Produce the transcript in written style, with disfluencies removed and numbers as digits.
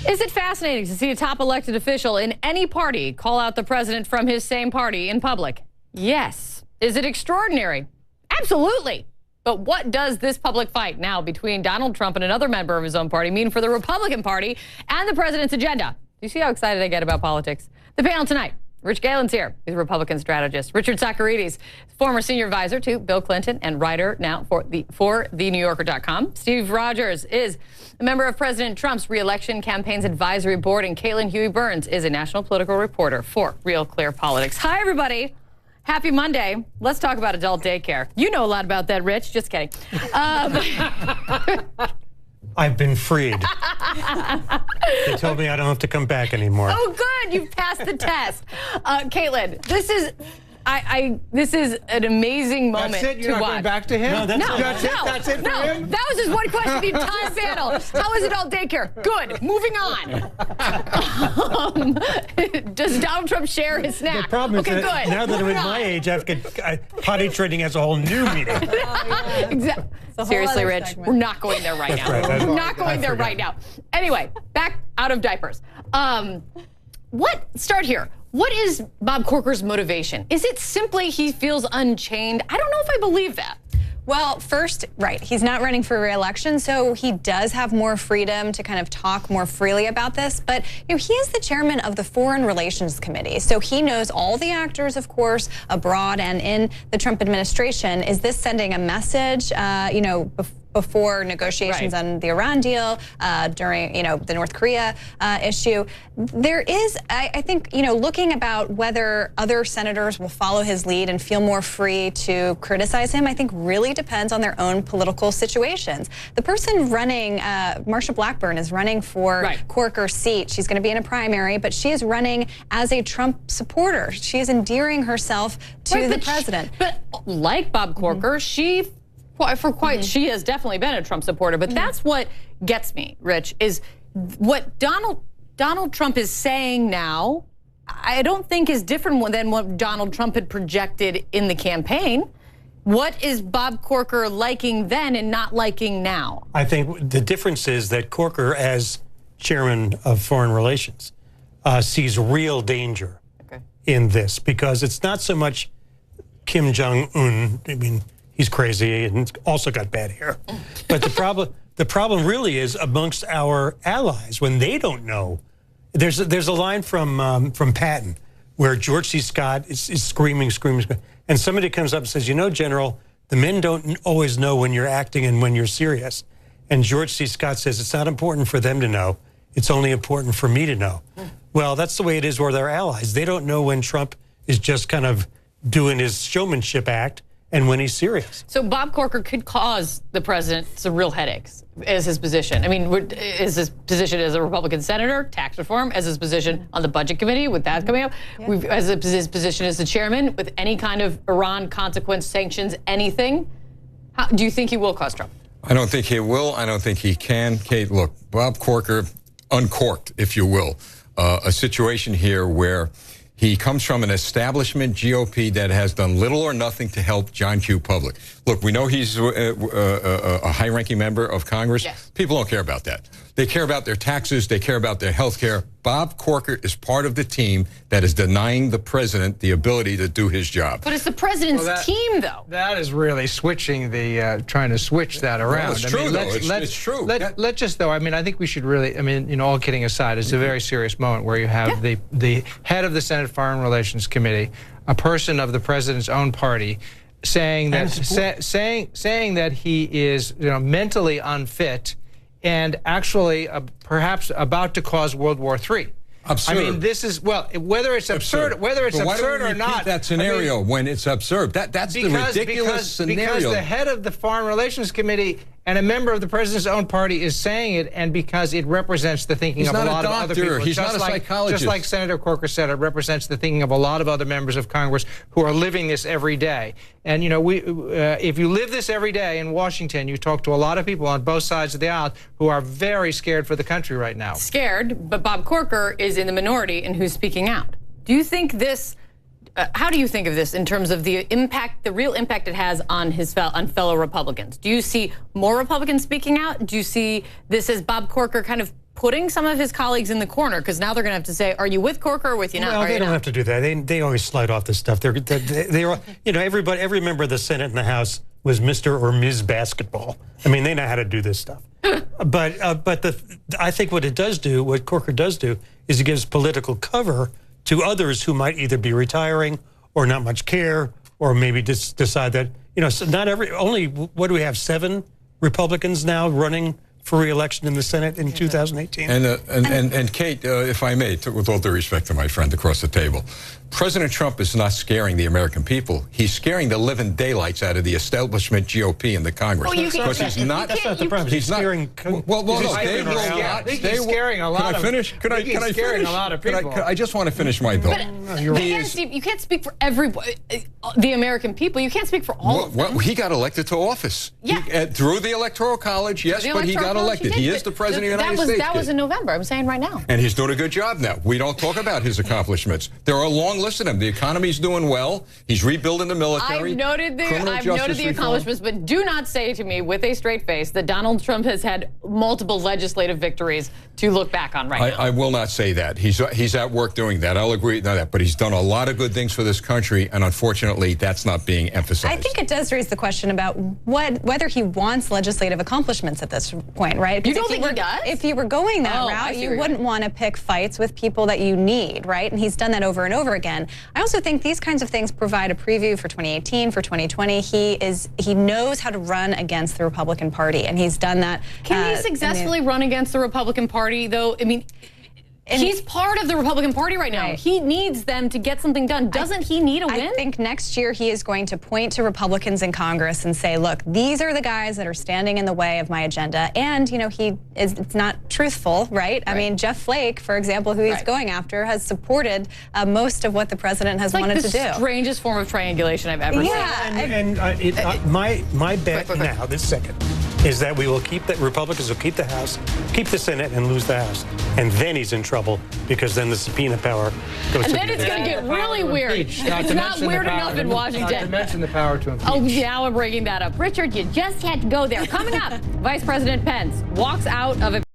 Is it fascinating to see a top elected official in any party call out the president from his same party in public? Yes. Is it extraordinary? Absolutely. But what does this public fight now between Donald Trump and another member of his own party mean for the Republican Party and the president's agenda? Do you see how excited I get about politics? The panel tonight. Rich Galen's here. He's a Republican strategist. Richard Socarides, former senior advisor to Bill Clinton and writer now for TheNewYorker.com. Steve Rogers is a member of President Trump's re-election campaign's advisory board, and Caitlin Huey-Burns is a national political reporter for Real Clear Politics. Hi, everybody. Happy Monday. Let's talk about adult daycare. You know a lot about that, Rich. Just kidding. I've been freed. They told me I don't have to come back anymore. Oh, good. You've passed the test. Caitlin, this is an amazing moment That's it? You're to not watch. going back to him? No, that's it. That's it for him? That was his one question the entire panel. How is adult daycare? Good. Moving on. Does Donald Trump share his snack? The problem is good. that now that I'm at my age, potty training has a whole new meaning. Exactly. Seriously, Rich, we're not going there right now. Right. We're not going there right now. Anyway, back out of diapers. Start here. What is Bob Corker's motivation? Is it simply he feels unchained? I don't know if I believe that. Well, first, right, he's not running for re-election, so he does have more freedom to kind of talk more freely about this. But, he is the chairman of the Foreign Relations Committee, so he knows all the actors, of course, abroad and in the Trump administration. Is this sending a message, before negotiations on the Iran deal, during, the North Korea issue? There is, I think, looking about whether other senators will follow his lead and feel more free to criticize him, I think really depends on their own political situations. The person running, Marsha Blackburn, is running for Corker's seat. She's going to be in a primary, but she is running as a Trump supporter. She is endearing herself to the president. But like Bob Corker, she has definitely been a Trump supporter, but that's what gets me, Rich, is what Donald Trump is saying now, I don't think is different than what Donald Trump had projected in the campaign. What is Bob Corker liking then and not liking now? I think the difference is that Corker, as chairman of Foreign Relations, sees real danger in this, because it's not so much Kim Jong-un. I mean, he's crazy and also got bad hair. But the problem really is amongst our allies when they don't know. There's a line from Patton where George C. Scott is screaming, and somebody comes up and says, General, the men don't always know when you're acting and when you're serious. And George C. Scott says, it's not important for them to know. It's only important for me to know. Well, that's the way it is with our allies. They don't know when Trump is just kind of doing his showmanship act and when he's serious. So Bob Corker could cause the president some real headaches as his position. I mean, is his position as a Republican senator, tax reform, as his position on the budget committee with that coming up, as his position as the chairman with any kind of Iran consequence, sanctions, anything. Do you think he will cause trouble? I don't think he will. I don't think he can. Kate, look, Bob Corker uncorked, if you will, a situation here where he comes from an establishment GOP that has done little or nothing to help John Q. Public. Look, we know he's a high-ranking member of Congress. Yes. People don't care about that. They care about their taxes. They care about their health care. Bob Corker is part of the team that is denying the president the ability to do his job. But it's the president's team, though. That is really switching trying to switch that around. Well, it's true, though. It's true. Let's just, though, I think we should really, all kidding aside, it's a very serious moment where you have the head of the Senate Foreign Relations Committee, a person of the president's own party, saying that saying that he is mentally unfit and actually perhaps about to cause World War III. Absurd. This is, whether it's absurd or not. That scenario when it's absurd. That's the ridiculous scenario. Because the head of the Foreign Relations Committee and a member of the president's own party is saying it, and because it represents the thinking of a lot of other people. He's not a psychologist. Just like Senator Corker said, it represents the thinking of a lot of other members of Congress who are living this every day. And, if you live this every day in Washington, you talk to a lot of people on both sides of the aisle who are very scared for the country right now. Scared, but Bob Corker is in the minority in who's speaking out. Do you think this... how do you think of this in terms of the impact, the real impact it has on on fellow Republicans? Do you see more Republicans speaking out? Do you see this as Bob Corker kind of putting some of his colleagues in the corner? Because now they're going to have to say, are you with Corker or with you not? Well, they don't have to do that. They always slide off this stuff. They're you know, every member of the Senate and the House was Mr. or Ms. Basketball. I mean, they know how to do this stuff. But I think what Corker does do, is it gives political cover to others who might either be retiring or not much care, or maybe just decide that, you know, so only, what do we have, 7 Republicans now running for re-election in the Senate in 2018. And Kate, if I may, with all due respect to my friend across the table, President Trump is not scaring the American people. He's scaring the living daylights out of the establishment GOP in the Congress. Because he's not. That's not the problem. He's scaring. I think he's scaring a lot of. Can I finish? Can I finish? Scaring a lot of people. I just want to finish my thought. Steve, you can't speak for the American people. You can't speak for all of them. Well, he got elected to office. Yeah. Through the Electoral College, yes, but he got elected. He is the president of the United States. That was in November. I'm saying right now. And he's doing a good job now. We don't talk about his accomplishments. There are a long list of them. The economy's doing well. He's rebuilding the military. I've noted the accomplishments, but do not say to me with a straight face that Donald Trump has had multiple legislative victories to look back on right now. I will not say that. He's at work doing that. I'll agree with that. But he's done a lot of good things for this country, and unfortunately, that's not being emphasized. I think it does raise the question about whether he wants legislative accomplishments at this point, right? You don't think he does? If you were going that route, you wouldn't want to pick fights with people that you need, right? And he's done that over and over again. I also think these kinds of things provide a preview for 2018, for 2020. He knows how to run against the Republican Party, and he's done that. Can he successfully run against the Republican Party, though? I mean, he's part of the Republican Party right now. Right. He needs them to get something done. Doesn't he need a win? I think next year he is going to point to Republicans in Congress and say, look, these are the guys that are standing in the way of my agenda. And, you know, it's not truthful, right? I mean, Jeff Flake, for example, who he's going after, has supported most of what the president has wanted to do. It's the strangest form of triangulation I've ever seen. My bet now, this second, is that Republicans will keep the House, keep the Senate, and lose the House. And then he's in trouble, because then the subpoena power goes to the And then it's going to get really weird. It's not weird enough in Washington. Not to mention the power to impeach. Oh, now I'm breaking that up. Richard, you just had to go there. Coming up, Vice President Pence walks out of a